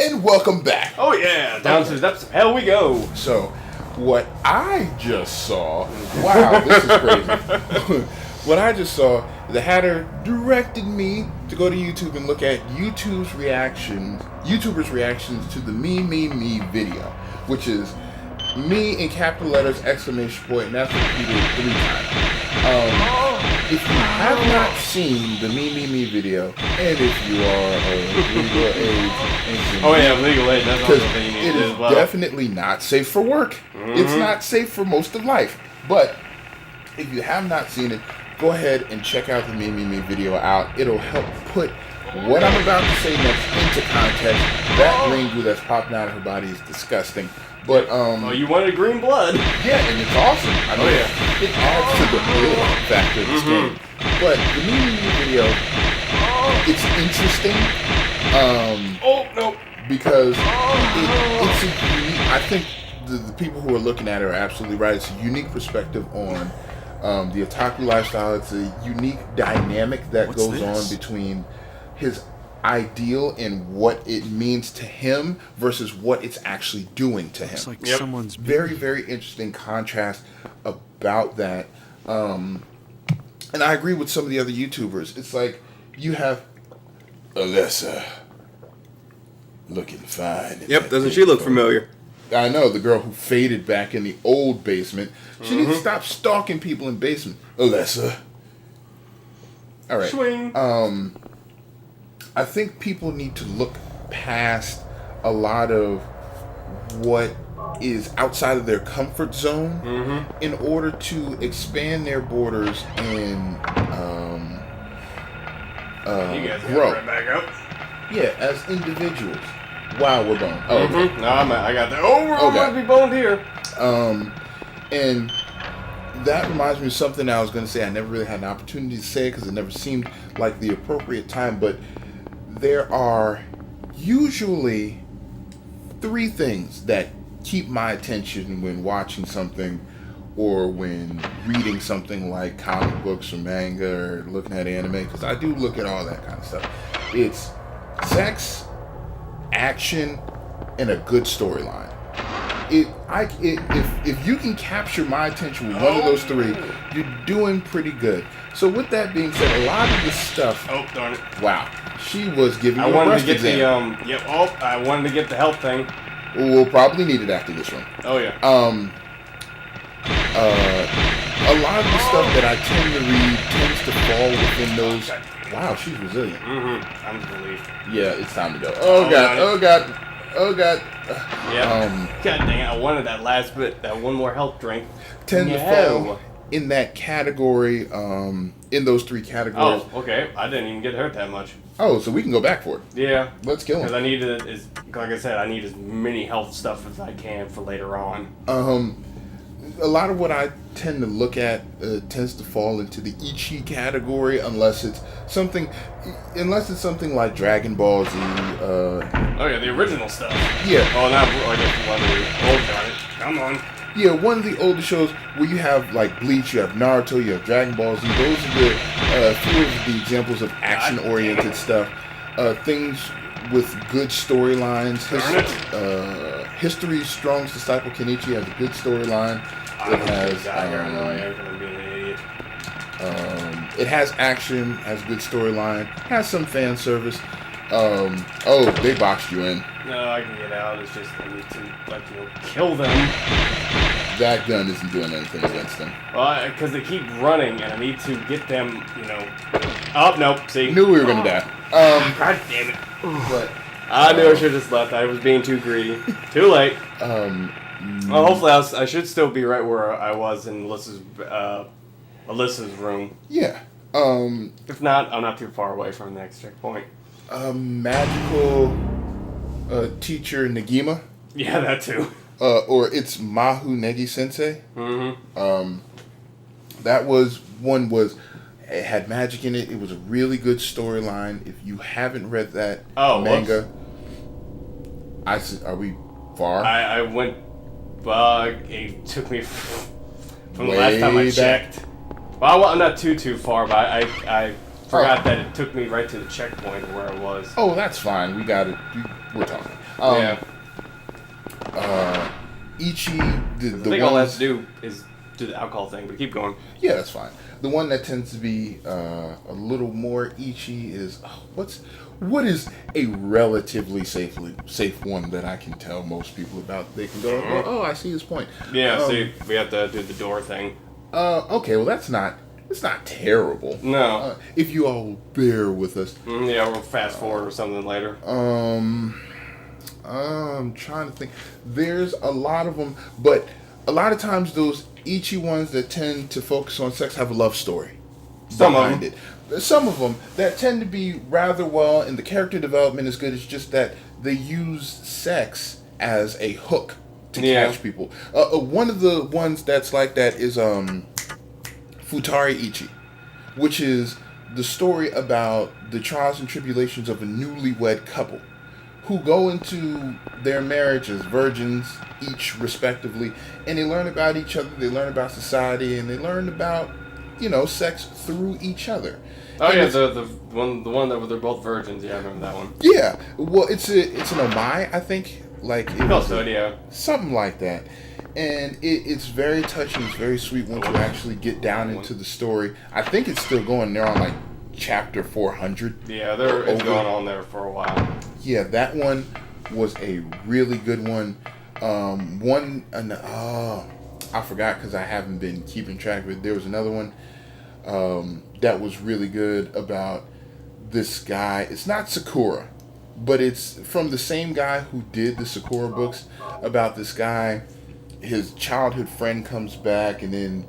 And welcome back. Oh yeah, down to the depths of hell we go. So, what I just saw, wow, this is crazy. What I just saw, the Hatter directed me to go to YouTube and look at YouTubers' reactions to the Me video, which is me in capital letters, exclamation point, and that's repeated 3 times. If you have not seen the Me video, and if you are of legal age, legal age, that's also something you need it to do is as well. definitely not safe for work. It's not safe for most of life. But if you have not seen it, go ahead and check out the Me video out. It'll help put what I'm about to say next into context. That green goo that's popping out of her body is disgusting. But you wanted green blood. Yeah, and it's awesome. I mean, it adds to the blood factor of this game. But the Me video, it's interesting. Because it's a unique. I think the people who are looking at it are absolutely right. It's a unique perspective on the otaku lifestyle. It's a unique dynamic that goes on between his ideal and what it means to him versus what it's actually doing to him. It's like someone's very, very interesting contrast about that. And I agree with some of the other YouTubers. It's like you have Alessa looking fine. Yep, doesn't she look familiar? I know, the girl who faded back in the old basement. She needs to stop stalking people in basement. Alessa. All right. Swing. I think people need to look past a lot of what is outside of their comfort zone in order to expand their borders and You guys grow. got right back up. Yeah, as individuals. Wow, we're boned. Oh, okay. No, I got that. Oh, we're going to be boned here. And that reminds me of something I was going to say. I never really had an opportunity to say it because it never seemed like the appropriate time, but there are usually 3 things that keep my attention when watching something or when reading something like comic books or manga or looking at anime, because I do look at all that kind of stuff. It's sex, action, and a good storyline. If you can capture my attention with one of those 3, you're doing pretty good. So with that being said, a lot of the stuff. Oh, darn it! Wow, she was giving you I a wanted breast to get exam. I wanted to get the health thing. We'll probably need it after this one. Oh yeah. A lot of the stuff that I tend to read tends to fall within those. Wow, she's resilient. I'm relieved. Yeah, it's time to go. Oh god. Oh god. Oh god. Yeah. God dang it! I wanted that last bit, that one more health drink. Tend to fall in that category. In those 3 categories. Oh, okay. I didn't even get hurt that much. Oh, so we can go back for it. Yeah. Let's kill him. Because I need like I said, I need as many health stuff as I can for later on. A lot of what I tend to look at tends to fall into the Ichi category unless it's something like Dragon Ball Z. The original stuff. Yeah. Oh, not I guess one of the old guys. Come on. Yeah, one of the older shows where you have like Bleach, you have Naruto, you have Dragon Ball Z. Those are the few of the examples of action-oriented stuff. Things with good storylines. History's strongest disciple Kenichi has a good storyline. It has action, has good storyline, has some fan service. They boxed you in. No, I can get out. It's just I need to kill them. That gun isn't doing anything against them. Well, because they keep running, and I need to get them. Oh nope! See, Knew we were gonna die. God damn it! But I knew I should have just left. I was being too greedy. Too late. Well, hopefully I should still be right where I was in Alyssa's room. Yeah. If not, I'm not too far away from the next checkpoint. Magical teacher Negima. Yeah, that too. Or it's Mahu Negi Sensei. That was it had magic in it. It was a really good storyline. If you haven't read that manga, are we far? I went. It took me from the last time I checked. Well, I'm not too far, but I forgot that it took me right to the checkpoint where I was. Oh, that's fine. We got it. We're talking. Ichi, I think all I have to do is do the alcohol thing, but keep going. Yeah, that's fine. The one that tends to be a little more Ichi is what is a relatively safe one that I can tell most people about. They can go, oh, I see his point. Yeah, see, we have to do the door thing. Okay, well it's not terrible. No. If you all bear with us. Yeah, we'll fast forward or something later. I'm trying to think. There's a lot of them, but a lot of times those Ichi ones that tend to focus on sex have a love story behind it. Some of them that tend to be rather well, and the character development is good. It's just that they use sex as a hook to catch people. One of the ones that's like that is Futari Ichi, which is the story about the trials and tribulations of a newlywed couple who go into their marriage as virgins, each respectively, and they learn about each other, they learn about society, and they learn about, sex through each other. Oh, and yeah, the one that they're both virgins. Yeah, I remember that one. Yeah, well, it's an omai, I think. Like it was something like that. And it's very touching, it's very sweet once you actually get down into the story. I think it's still going. They're on like chapter 400. Yeah, it's going on there for a while. Yeah, that one was a really good one. I forgot because I haven't been keeping track of it. There was another one that was really good about this guy. It's not Sakura, but it's from the same guy who did the Sakura books about this guy. His childhood friend comes back, and then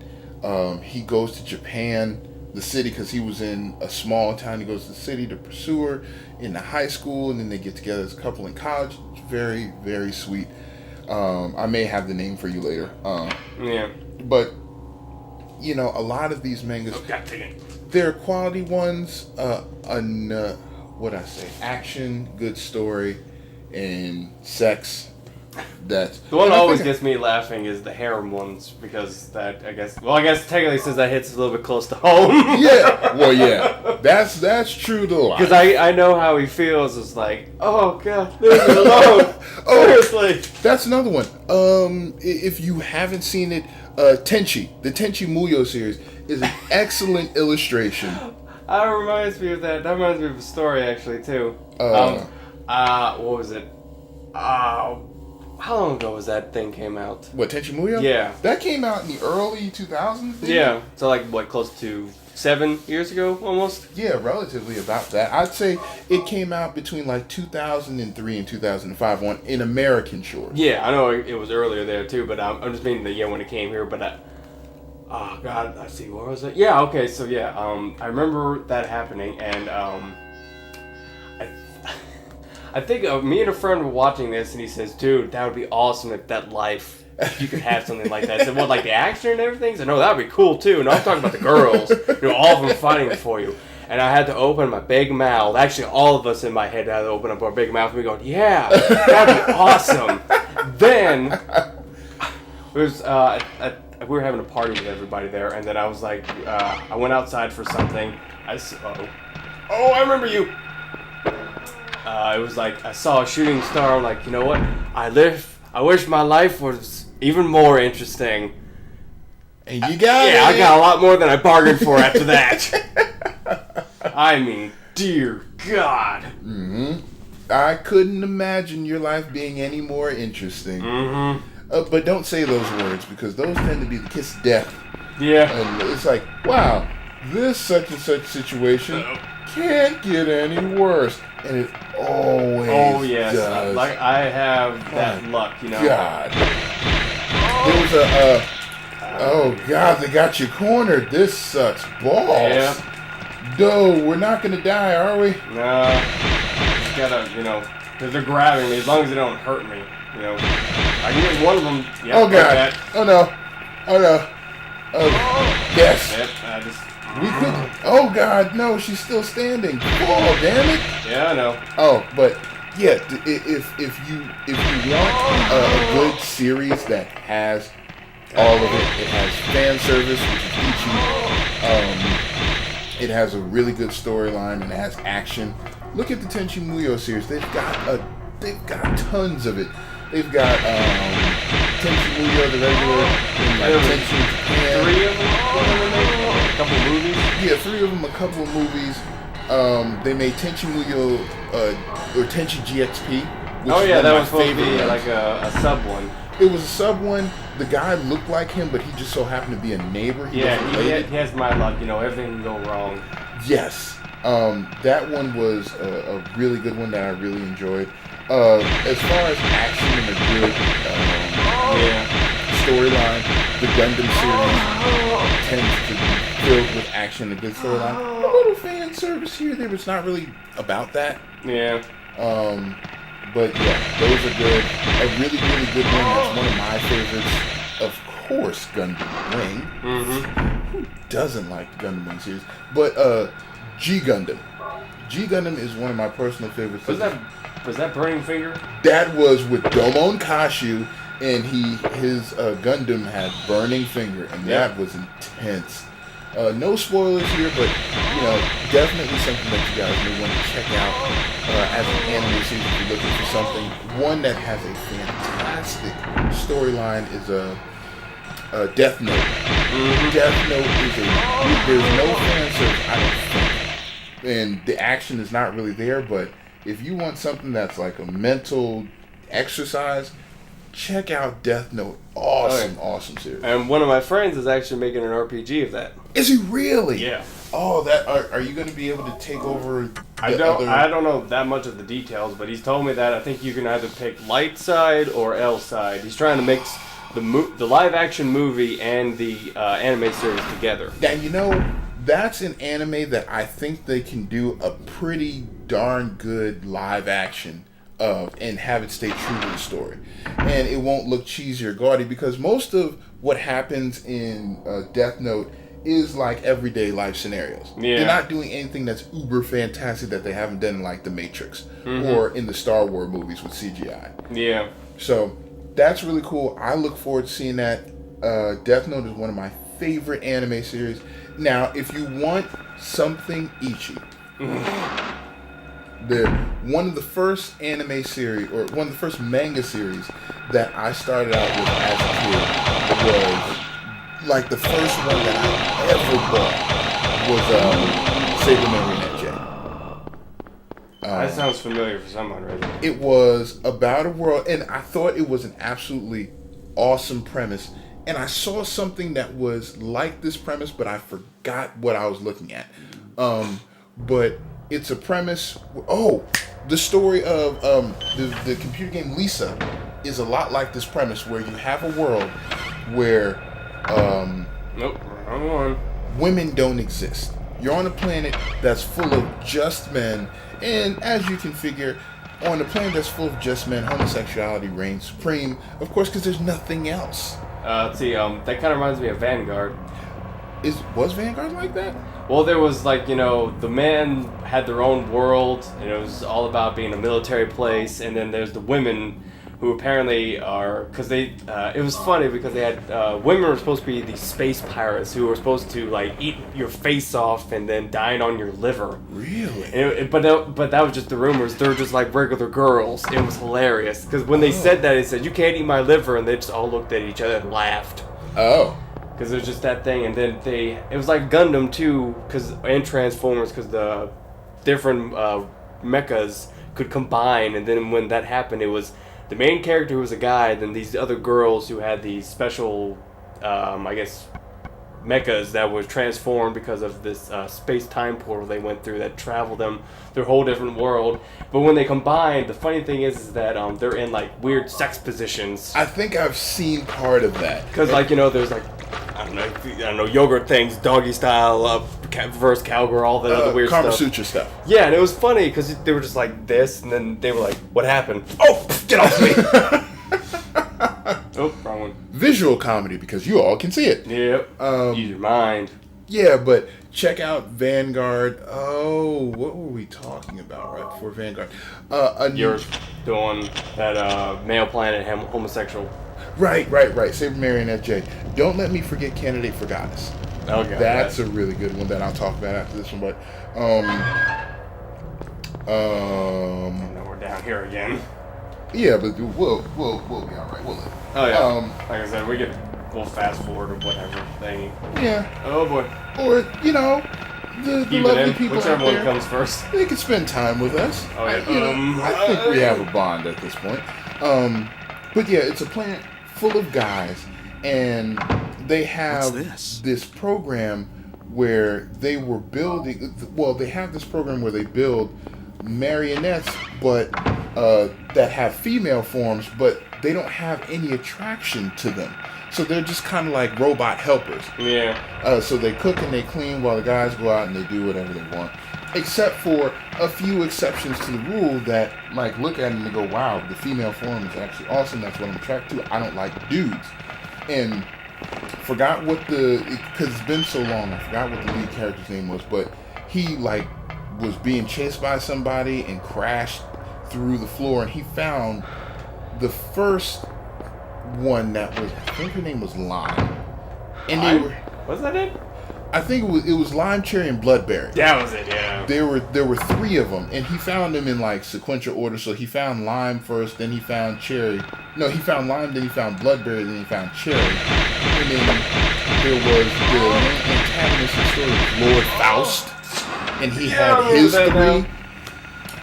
he goes to Japan, the city, because he was in a small town. He goes to the city to pursue her in the high school, and then they get together as a couple in college. It's very, very sweet. I may have the name for you later. Yeah. But, a lot of these mangas, they're quality ones. Action, good story, and sex. That's the one that always gets me laughing is the harem ones, because that I guess technically since that hits a little bit close to home. Yeah, that's true though. Because I know how he feels. It's like, oh god, leave me alone. Seriously. That's another one. If you haven't seen it, Tenchi, the Tenchi Muyo series is an excellent illustration. That reminds me of that. That reminds me of a story actually too. What was it? How long ago was that thing came out? What, Tenchi Muyo? Yeah. That came out in the early 2000s? Yeah. So like, close to 7 years ago, almost? Yeah, relatively about that. I'd say it came out between like 2003 and 2005 in American shores. Yeah, I know it was earlier there too, but I'm just meaning the year when it came here, but oh god, let's see, what was it? Yeah, okay, so yeah, I remember that happening, and I think me and a friend were watching this, and he says, dude, that would be awesome if that life, you could have something like that. I said, what, like the action and everything? I said, no, that would be cool too. And I'm talking about the girls, all of them fighting for you. And I had to open my big mouth. Actually, all of us in my head had to open up our big mouth, and we go, yeah, that'd be awesome. Then, it was, we were having a party with everybody there, and then I was like, I went outside for something. I remember you. It was like I saw a shooting star. I'm like, you know what? I wish my life was even more interesting. And you got it. Yeah, I got a lot more than I bargained for after that. I mean, dear God. Mm-hmm. I couldn't imagine your life being any more interesting. Mm-hmm. But don't say those words, because those tend to be the kiss of death. Yeah. And it's like, wow, this such and such situation can't get any worse. And it always does. Like I have that luck, God. There was oh God, they got you cornered. This sucks balls. Yeah. No, we're not gonna die, are we? No. Just gotta, because they're grabbing me. As long as they don't hurt me, I can get one of them. Yep, oh God. Like Oh no. Oh no. Oh yes. Yep. We could. Oh God, no! She's still standing. Oh, damn it! Yeah, I know. Oh, but yeah, if you want a good series that has all of it, it has fan service, which is Ichi. It has a really good storyline and it has action. Look at the Tenchi Muyo series. They've got a they've got tons of it. They've got Tenchi Muyo, the regular, and like Tenchi Japan. 3 of them? A couple movies? Yeah, 3 of them, a couple of movies. They made Tenchi Muyo or Tenchi GXP. Which Oh yeah, is that one was of my supposed to be favorite like ones. a sub one. It was a sub one. The guy looked like him, but he just so happened to be a neighbor. He wasn't related. He has my luck. You know, everything can go wrong. Yes. That one was a really good one that I really enjoyed. As far as action and a good storyline, the Gundam series tends to be filled with action and a good storyline. A little fan service here. There was not really about that. Yeah. But yeah, those are good. A really, really good one. That's one of my favorites. Of course, Gundam Wing. Mm-hmm. Who doesn't like the Gundam Wing series? But G Gundam. G Gundam is one of my personal favorites. Was that Burning Finger? That was with Domon Kashu, and his Gundam had Burning Finger, and that was intense. No spoilers here, but definitely something that you guys may want to check out as an anime series if you're looking for something. One that has a fantastic storyline is Death Note. Mm-hmm. Death Note there's no fan service, I don't think, and the action is not really there. But if you want something that's like a mental exercise, check out Death Note. Awesome series. And one of my friends is actually making an RPG of that. Is he really? Yeah. Oh, are you going to be able to take over? I don't know that much of the details, but he's told me that I think you can either pick light side or L side. He's trying to mix the live action movie and the anime series together. And that's an anime that I think they can do a pretty darn good live action of and have it stay true to the story. And it won't look cheesy or gaudy, because most of what happens in Death Note is like everyday life scenarios. Yeah. They're not doing anything that's uber fantastic that they haven't done in like The Matrix or in the Star Wars movies with CGI. Yeah. So that's really cool. I look forward to seeing that. Death Note is one of my favorite anime series. Now, if you want something ecchi, one of the first anime series, or one of the first manga series that I started out with as a kid was, like, the first one that I ever bought was Saber Marionette J. That sounds familiar for someone, right? It was about a world, and I thought it was an absolutely awesome premise. And I saw something that was like this premise, but I forgot what I was looking at. But it's a premise. The story of the computer game Lisa is a lot like this premise, where you have a world where Nope, wrong one. women don't exist. You're on a planet that's full of just men, and as you can figure, on a planet that's full of just men, homosexuality reigns supreme. Of course, because there's nothing else. Let's see. That kind of reminds me of Vanguard. Was Vanguard like that? Well, there was the men had their own world, and it was all about being a military place. And then there's the women, who apparently are, because it was funny because they had women were supposed to be these space pirates who were supposed to eat your face off and then dine on your liver. Really? But that was just the rumors. They're just like regular girls. It was hilarious because when they said that, they said, "You can't eat my liver," and they just all looked at each other and laughed. Oh. Because it was just that thing, and then it was like Gundam too, and Transformers, because the different mechas could combine, and then when that happened, it was the main character who was a guy, then these other girls who had these special, mechas that were transformed because of this space-time portal they went through that traveled them through a whole different world. But when they combined, the funny thing is that they're in weird sex positions. I think I've seen part of that. Because there's I don't know, yogurt things, doggy style, reverse cowgirl, all that other weird Kama stuff. Sutra stuff. Yeah, and it was funny because they were just like this, and then they were like, "What happened?" Oh, get off me! Oh, wrong one. Visual comedy, because you all can see it. Yep. Use your mind. Yeah, but check out Vanguard. Oh, what were we talking about right before Vanguard? You're doing that male planet homosexual. Right. Saber Marionette J. Don't let me forget Candidate for Goddess. Okay. That's a really good one that I'll talk about after this one. But now we're down here again. Yeah, but we'll be all right. We'll live. Oh yeah. Like I said, we'll fast forward or whatever thing. Yeah. Oh boy. Or the Keep lovely it in. people Whichever out one there, comes first. they can spend time with us. Oh yeah. I think we have a bond at this point. But yeah, it's a planet full of guys, and they have this program where they were building. Well, they have this program where they build marionettes, but that have female forms, but they don't have any attraction to them. So they're just kind of like robot helpers. Yeah. So they cook and they clean while the guys go out and they do whatever they want. Except for a few exceptions to the rule that, like, look at them and go, wow, the female form is actually awesome. That's what I'm attracted to. I don't like dudes. And forgot what because it's been so long, I forgot what the lead character's name was, but he, like, was being chased by somebody and crashed through the floor, and he found the first one that was, I think her name was Lime. And they were, was that it? I think it was Lime, Cherry, and Bloodberry. That was it, yeah. There were three of them, and he found them in like sequential order. So he found Lime first, then he found Cherry. No, he found Lime, then he found Bloodberry, then he found Cherry. And then there was the main antagonist of the story was Lord Faust, and he had his three,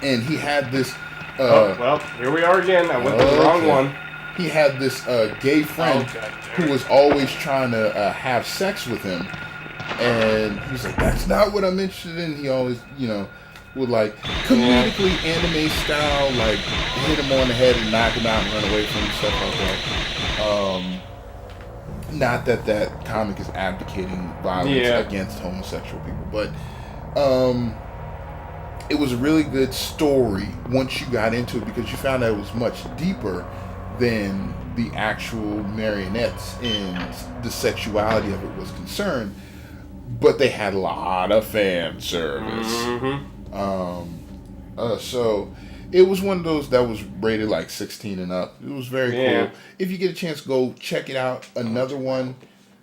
and he had this. Well, here we are again. I went to the wrong one. He had this gay friend who was always trying to have sex with him. And he was like, that's not what I'm interested in. He always, would like comedically anime style, like hit him on the head and knock him out and run away from him, stuff like that. Not that comic is abdicating violence against homosexual people, but it was a really good story once you got into it because you found out it was much deeper than the actual marionettes and the sexuality of it was concerned. But they had a lot of fan service. So it was one of those that was rated like 16 and up. It was very cool. If you get a chance, go check it out. Another one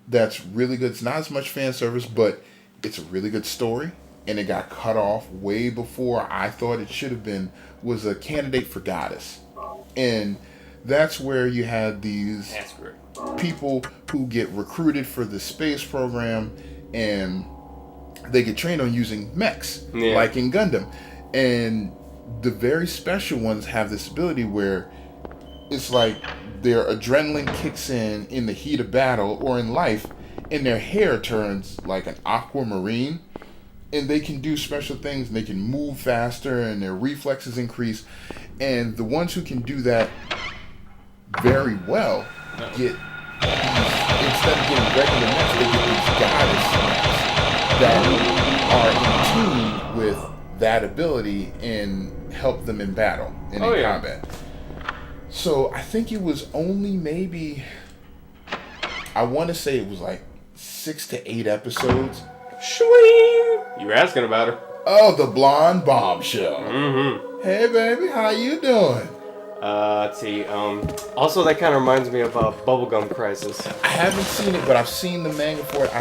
that's really good. It's not as much fan service, but it's a really good story. And it got cut off way before I thought it should have been. Was a Candidate for Goddess. And that's where you had these people who get recruited for the space program, and they get trained on using mechs, like in Gundam. And the very special ones have this ability where it's like their adrenaline kicks in the heat of battle or in life, and their hair turns like an aquamarine, and they can do special things, and they can move faster, and their reflexes increase. And the ones who can do that very well get, instead of getting regular mechs, they get these goddess mechs that are in tune with that ability and help them in battle and in combat. So I think it was only maybe, I want to say it was like 6 to 8 episodes. Shwing! You were asking about her. Oh, the Blonde Bombshell. Hey baby, how you doing? Let's see. Also, that kind of reminds me of Bubblegum Crisis. I haven't seen it, but I've seen the manga for it.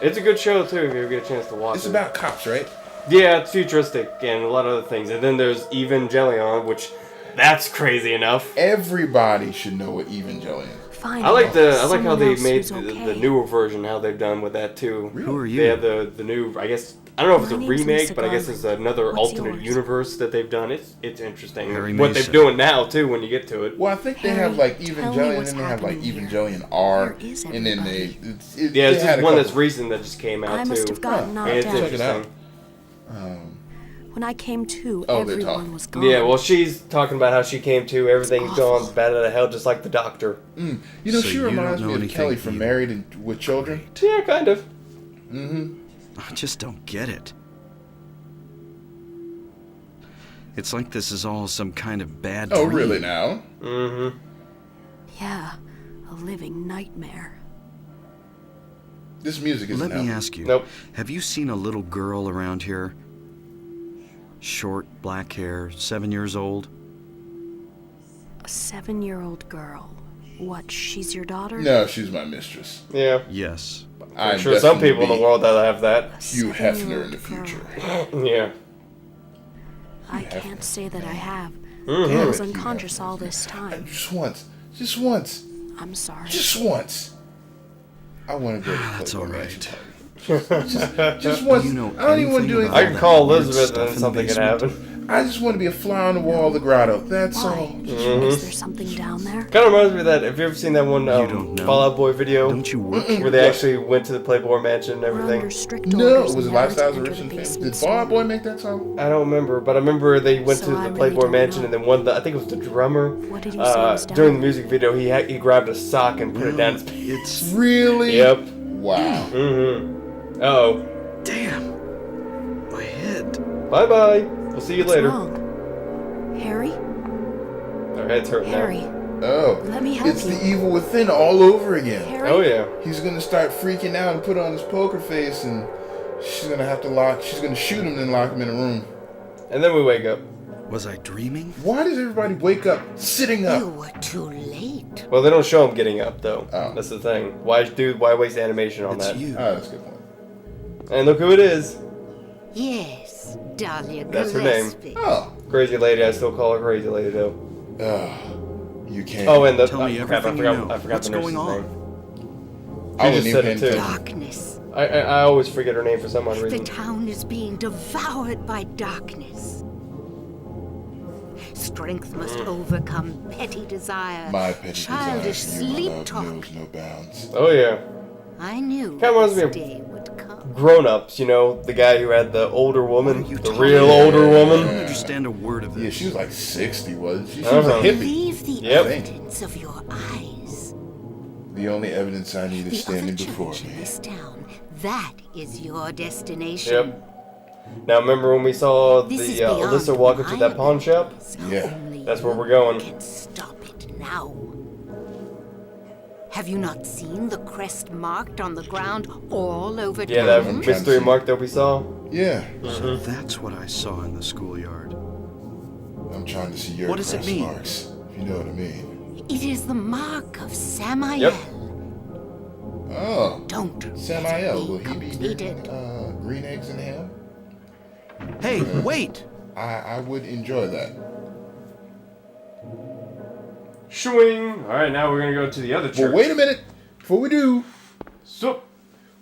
It's a good show too if you ever get a chance to watch it. It's about cops, right? Yeah, it's futuristic and a lot of other things. And then there's Evangelion, which that's crazy enough. Everybody should know what Evangelion is. I like how they made the newer version, how they've done with that too. Really? Who are you? They have the new, I guess, I don't know if it's a remake, but I guess it's another alternate universe that they've done. It's interesting. Harry What Mason. they're doing now too when you get to it. Well, I think they have like Evangelion, and then they have like Evangelion R, and then There's they just had a one couple. that's recent that just came out I too. must have gotten knocked And it's out. Check it out. interesting. When I came to, Oh, they're everyone talking. was gone. Yeah, well, she's talking about how she came to. Everything's Awful. gone bad out of hell, just like the Doctor. You know, So she you reminds don't me know of anything Kelly from either. Married and with Children. Yeah, kind of. I just don't get it. It's like this is all some kind of bad dream. Oh, really now? Mm-hmm. Yeah, a living nightmare. This music isn't Let me helping. ask you. Nope. Have you seen a little girl around here? Short, black hair, 7 years old? A 7-year-old girl. What, she's your daughter? No, she's my mistress. Yeah. Yes. I'm sure some people in the world that have that. A Hugh Hefner in the 7-year-old girl. future. Yeah. I can't say that I have. He Damn was it, unconscious Kino. all this time. Just once. Just once. I'm sorry. Just once. I want to go to That's all Playboy right. Mansion party. Just once. You know I don't even want to do anything I anything. can call Weird Elizabeth stuff and in the something can basement? happen. I just want to be a fly on the wall of the grotto. That's Why? all. Is there something down there? Kind of reminds me of that. Have you ever seen that one don't know. Fall Out Boy video Don't you work where here? they actually went to the Playboy Mansion and We're under everything? strict No, orders was it never to Lifestyles of enter Rich the and Famous? basement Did Fall Out Boy soon. make that song? I don't remember, but I remember they went So to I the really Playboy don't Mansion know. and then one, I think it was the drummer. What did he say was down during the there? music video, he grabbed a sock and put it down his pants. It's Really? Yep. Wow. Mm-hmm. Oh. damn. My head. Bye bye. We'll see you What's later. wrong? Harry? Our head's hurting Harry. now. Oh. Let me help It's you. the evil within all over again. Harry? Oh yeah. He's gonna start freaking out and put on his poker face, and she's gonna have to lock. She's gonna shoot him and lock him in a room. And then we wake up. Was I dreaming? Why does everybody wake up sitting You up? were too late. Well, they don't show him getting up though. Oh. That's the thing. Why waste animation on It's that? you. Oh, that's a good point. And look who it is. Yes, Dahlia That's her name. Gillespie. Oh. Crazy lady. I still call her crazy lady though. You can't. Oh, and the Tell me crap, everything you know. I forgot What's the nurse's going on? name. I She wasn't just even said paying it too. attention. Darkness. I always forget her name for some odd The reason. town is being devoured by darkness. Strength must overcome petty desire, My petty childish desire for you, my sleep love, talk. knows no bounds. Oh yeah. I knew Kinda reminds this me of- day would come. Grown-ups, you know, the guy who had the older woman, What are you the talking real about? older I woman. don't understand a word of this. Yeah, she was like 60, wasn't she? She was a Uh-huh. hippie. Believe the Yep. evidence of your eyes. The only evidence I need The is other standing before church in me. this town, that is your destination. Yep. Now remember when we saw This is the beyond Alyssa walk into my that pawn shop? abilities. Yeah. Only That's where you we're going. Can stop it now. Have you not seen the crest marked on the ground all over Yeah, town? that I'm trying to mystery see. mark that we saw. Yeah. So that's what I saw in the schoolyard. I'm trying to see your What does it crest mean? marks, if you know what I mean. It is the mark of Samael. Yep. Oh. Don't Samael, will he be completed. green eggs and ham? Hey, wait! I would enjoy that. Swing. All right, now we're gonna go to the other church. But wait a minute. Before we do, So,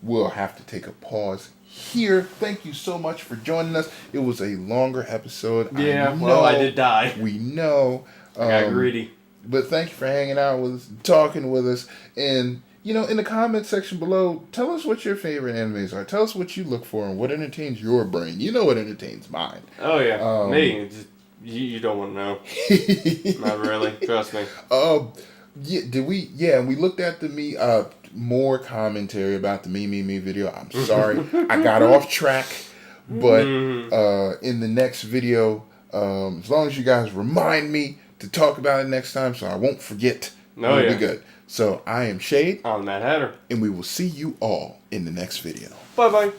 we'll have to take a pause here. Thank you so much for joining us. It was a longer episode. yeah, well, I did die. We know. I got greedy. But thank you for hanging out with us, talking with us, and you know, in the comment section below, tell us what your favorite animes are. Tell us what you look for and what entertains your brain. You know what entertains mine. Oh yeah, me. It's just, you don't want to know. Not really. Trust me. Yeah, did we? Yeah, and we looked at the more commentary about the me video. I'm sorry, I got off track, but in the next video, as long as you guys remind me to talk about it next time, so I won't forget, Oh, we'll yeah. be good. So I am Shade, I'm the Mad Hatter. and we will see you all in the next video. Bye bye.